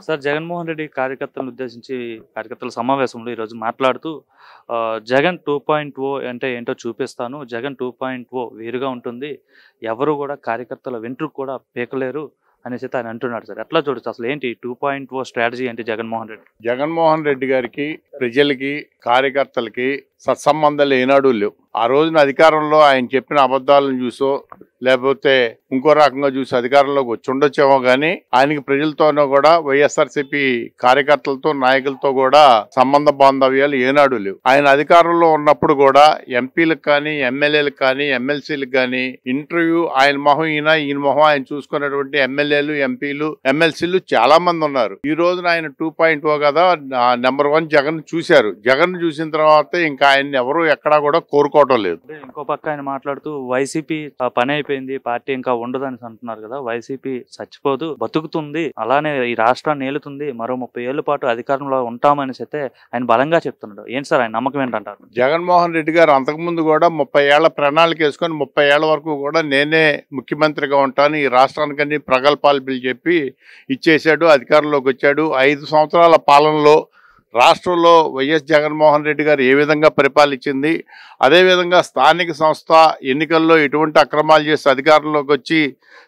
Sir Jaganmohan Reddy కార్యకర్తలను ఉద్దేశించి కార్యకర్తల సమావేశంలో ఈరోజు మాట్లాడుతూ జగన్ 2.0 అంటే ఏంటో చూపిస్తాను. జగన్ 2.0 వేరుగా ఉంటుంది. ఎవరు కూడా కార్యకర్తల వెంట్రుక కూడా పీకలేరు అనేసైతే ఆయన అంటున్నాడు సార్. ఎట్లా చూడొచ్చు అసలు ఏంటి 2.0 స్ట్రాటజీ ఏంటి జగన్మోహన్ రెడ్డి? జగన్మోహన్ రెడ్డి గారికి ప్రజలకి కార్యకర్తలకి సత్సంబంధాలు ఏనాడు లేవు. ఆ రోజున అధికారంలో ఆయన చెప్పిన అబద్ధాలను చూసో లేకపోతే ఇంకో రకంగా చూసి అధికారంలోకి వచ్చి ఉండొచ్చేమో కానీ ఆయనకి ప్రజలతోనూ కూడా వైఎస్ఆర్సీపీ కార్యకర్తలతో నాయకులతో కూడా సంబంధ బాంధవ్యాలు ఏనాడు లేవు. ఆయన అధికారంలో ఉన్నప్పుడు కూడా ఎంపీలకు కానీ ఎమ్మెల్యేలకు కానీ ఎమ్మెల్సీలకు కానీ ఇంటర్వ్యూ ఆయన మొహం ఈయన మొహం ఆయన చూసుకున్నటువంటి ఎమ్మెల్యేలు ఎంపీలు ఎమ్మెల్సీలు చాలా మంది ఉన్నారు. ఈ రోజున ఆయన 2.0 కదా నెంబర్ 1 జగన్ చూశారు. జగన్ చూసిన తర్వాత ఇంకా ఆయన్ని ఎవరు ఎక్కడా కూడా కోరుకోవడం లేదు. ఇంకో పక్క ఆయన మాట్లాడుతూ వైసీపీ పని అయిపోయింది, పార్టీ ఇంకా ఉండదని అంటున్నారు కదా. వైసీపీ చచ్చిపోదు, బతుకుతుంది, అలానే ఈ రాష్ట్రాన్ని ఏలుతుంది, మరో 30 ఏళ్ల పాటు అధికారంలో ఉంటామని అయితే ఆయన బలంగా చెప్తున్నాడు. ఏంటి సార్ ఆయన నమ్మకం ఏంటంటారు? జగన్మోహన్ రెడ్డి గారు అంతకుముందు కూడా 30 ఏళ్ల ప్రణాళిక వేసుకొని 30 ఏళ్ల వరకు కూడా నేనే ముఖ్యమంత్రిగా ఉంటాను, ఈ రాష్ట్రానికి ప్రగల్భాలు బిల్ చెప్పి ఇచ్చేశాడు. అధికారంలోకి వచ్చాడు. 5 సంవత్సరాల పాలనలో రాష్ట్రంలో వైఎస్ జగన్మోహన్ రెడ్డి గారు ఏ విధంగా పరిపాలించింది, అదేవిధంగా స్థానిక సంస్థ ఎన్నికల్లో ఎటువంటి అక్రమాలు చేసి అధికారంలోకి వచ్చి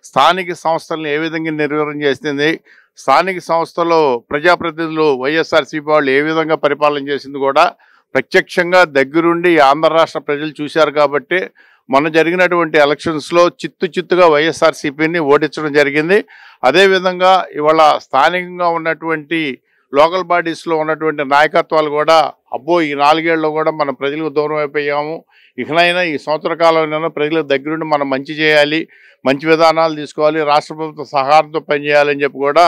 స్థానిక సంస్థలను ఏ విధంగా నిర్వహణ చేసింది, స్థానిక సంస్థలో ప్రజాప్రతినిధులు వైఎస్ఆర్సీపీ వాళ్ళు ఏ విధంగా పరిపాలన చేసింది కూడా ప్రత్యక్షంగా దగ్గరుండి ఆంధ్ర రాష్ట్ర ప్రజలు చూశారు. కాబట్టి మొన్న జరిగినటువంటి ఎలక్షన్స్లో చిత్తుగా వైఎస్ఆర్సీపీని ఓడించడం జరిగింది. అదేవిధంగా ఇవాళ స్థానికంగా ఉన్నటువంటి లోకల్ బాడీస్లో ఉన్నటువంటి నాయకత్వాలు కూడా అబ్బో ఈ 4 ఏళ్ళలో కూడా మనం ప్రజలకు దూరం అయిపోయాము, ఇకనైనా ఈ సంవత్సర కాలంలో ప్రజలకు దగ్గరుండి మనం మంచి చేయాలి, మంచి విధానాలు తీసుకోవాలి, రాష్ట్ర ప్రభుత్వ సహాయంతో పనిచేయాలని చెప్పి కూడా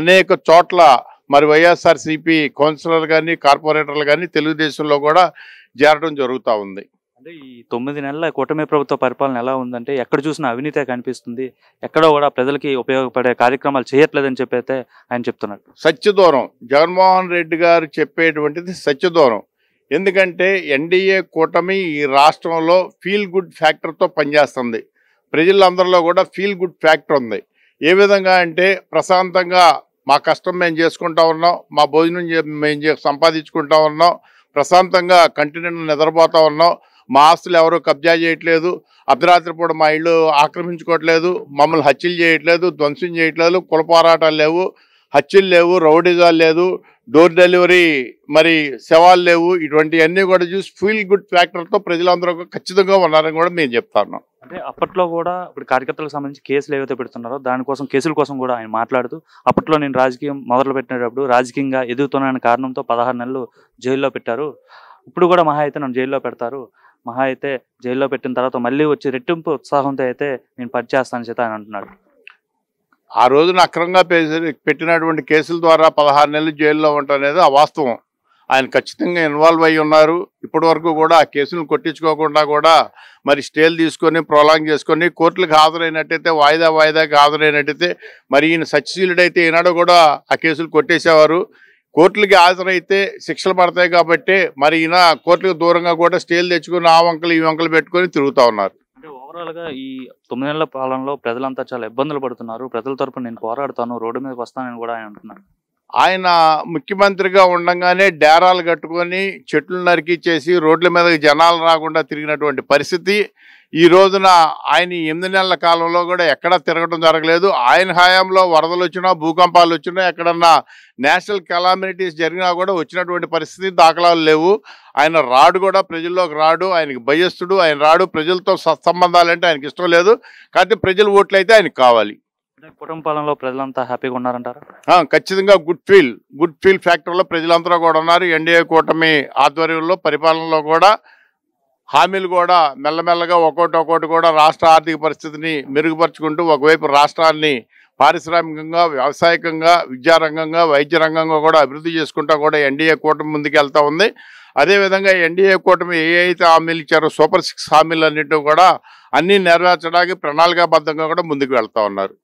అనేక చోట్ల మరి వైఎస్ఆర్సీపీ కౌన్సిలర్ కానీ కార్పొరేటర్లు కానీ తెలుగుదేశంలో కూడా చేరడం జరుగుతూ ఉంది. అంటే ఈ 9 నెలల కూటమి ప్రభుత్వ పరిపాలన ఎలా ఉందంటే ఎక్కడ చూసినా అవినీతే కనిపిస్తుంది, ఎక్కడో కూడా ప్రజలకి ఉపయోగపడే కార్యక్రమాలు చేయట్లేదని చెప్పైతే ఆయన చెప్తున్నారు. సత్యదూరం జగన్మోహన్ రెడ్డి గారు చెప్పేటువంటిది సత్యదూరం. ఎందుకంటే ఎన్డీఏ కూటమి ఈ రాష్ట్రంలో ఫీల్ గుడ్ ఫ్యాక్టర్తో పనిచేస్తుంది. ప్రజలందరిలో కూడా ఫీల్ గుడ్ ఫ్యాక్టర్ ఉంది. ఏ విధంగా అంటే ప్రశాంతంగా మా కష్టం మేము చేసుకుంటా ఉన్నాం, మా భోజనం మేము సంపాదించుకుంటా ఉన్నాం, ప్రశాంతంగా కంటిన్యూ నిద్రపోతూ ఉన్నాం, మా ఆస్తులు ఎవరు కబ్జా చేయట్లేదు, అర్ధరాత్రి పూట మా ఇళ్ళు ఆక్రమించుకోవట్లేదు, మమ్మల్ని హత్యలు చేయట్లేదు, ధ్వంసం చేయట్లేదు, కుల పోరాటాలు లేవు, హత్యలు లేవు, రౌడీజాలు లేదు, డోర్ డెలివరీ మరి శవాలు లేవు. ఇటువంటివన్నీ కూడా చూసి ఫీల్ గుడ్ ఫ్యాక్టర్తో ప్రజలందరూ ఖచ్చితంగా ఉన్నారని కూడా మేము చెప్తాను. అంటే అప్పట్లో కూడా ఇప్పుడు కార్యకర్తలకు సంబంధించి కేసులు ఏవైతే పెడుతున్నారో దానికోసం కేసుల కోసం కూడా ఆయన మాట్లాడుతూ అప్పట్లో నేను రాజకీయం మొదలు పెట్టినప్పుడు రాజకీయంగా ఎదుగుతున్నాననే కారణంతో 16 నెలలు జైల్లో పెట్టారు, ఇప్పుడు కూడా మహా అయితే నన్ను జైల్లో పెడతారు, మహా అయితే జైల్లో పెట్టిన తర్వాత మళ్ళీ వచ్చి రెట్టింపు ఉత్సాహంతో అయితే నేను పనిచేస్తానని చెప్పి ఆయన అంటున్నాడు. ఆ రోజున అక్రమంగా పెట్టినటువంటి కేసుల ద్వారా 16 నెలలు జైల్లో ఉండటం అనేది అవాస్తవం. ఆయన ఖచ్చితంగా ఇన్వాల్వ్ అయ్యి ఉన్నారు. ఇప్పటి వరకు కూడా ఆ కేసులను కొట్టించుకోకుండా కూడా మరి స్టేలు తీసుకొని ప్రొలాంగ్ చేసుకొని కోర్టులకు హాజరైనట్టయితే వాయిదాకి హాజరైనట్టయితే మరి ఈయన సత్యశీలుడైతే ఈనాడు కూడా ఆ కేసులు కొట్టేసేవారు. కోర్టులకి హాజరైతే శిక్షలు పడతాయి కాబట్టి మరి ఈయన కోర్టులకు దూరంగా కూడా స్టేలు తెచ్చుకొని ఆ వంకలు ఈ వంకలు పెట్టుకొని తిరుగుతూ ఉన్నారు. అంటే ఓవరాల్గా ఈ 9 నెలల పాలనలో ప్రజలంతా చాలా ఇబ్బందులు పడుతున్నారు, ప్రజల తరపున నేను పోరాడుతాను, రోడ్డు మీదకి వస్తానని కూడా ఆయన అంటున్నారు. ఆయన ముఖ్యమంత్రిగా ఉండగానే డేరాలు కట్టుకొని చెట్లు నరికిచ్చేసి రోడ్ల మీద జనాలు రాకుండా తిరిగినటువంటి పరిస్థితి ఈ రోజున ఆయన 8 నెలల కాలంలో కూడా ఎక్కడా తిరగడం జరగలేదు. ఆయన హయాంలో వరదలు వచ్చినా భూకంపాలు వచ్చినా ఎక్కడన్నా నేషనల్ కెలామిటీస్ జరిగినా కూడా వచ్చినటువంటి పరిస్థితి దాఖలాలు లేవు. ఆయన రాడు కూడా ప్రజల్లోకి రాడు, ఆయనకి భయస్తుడు, ఆయన రాడు, ప్రజలతో సత్సంబంధాలంటే ఆయనకి ఇష్టం లేదు. కాబట్టి ప్రజల ఓట్లు అయితే ఆయనకు కావాలి. కుటుంబ పాలనలో ప్రజలంతా హ్యాపీగా ఉన్నారంటారా? ఖచ్చితంగా గుడ్ ఫీల్ ఫ్యాక్టర్లో ప్రజలందరూ కూడా ఉన్నారు. ఎన్డీఏ కూటమి ఆధ్వర్యంలో పరిపాలనలో కూడా హామీలు కూడా మెల్లమెల్లగా ఒక్కోటి కూడా రాష్ట్ర ఆర్థిక పరిస్థితిని మెరుగుపరుచుకుంటూ ఒకవైపు రాష్ట్రాన్ని పారిశ్రామికంగా వ్యవసాయకంగా విద్యారంగంగా వైద్య రంగంగా కూడా అభివృద్ధి చేసుకుంటూ కూడా ఎన్డీఏ కూటమి ముందుకెళ్తా ఉంది. అదేవిధంగా ఎన్డీఏ కూటమి ఏ అయితే హామీలు ఇచ్చారో సూపర్ 6 హామీలు అన్నింటినీ కూడా అన్నీ నెరవేర్చడానికి ప్రణాళికాబద్ధంగా కూడా ముందుకు వెళ్తూ ఉన్నారు.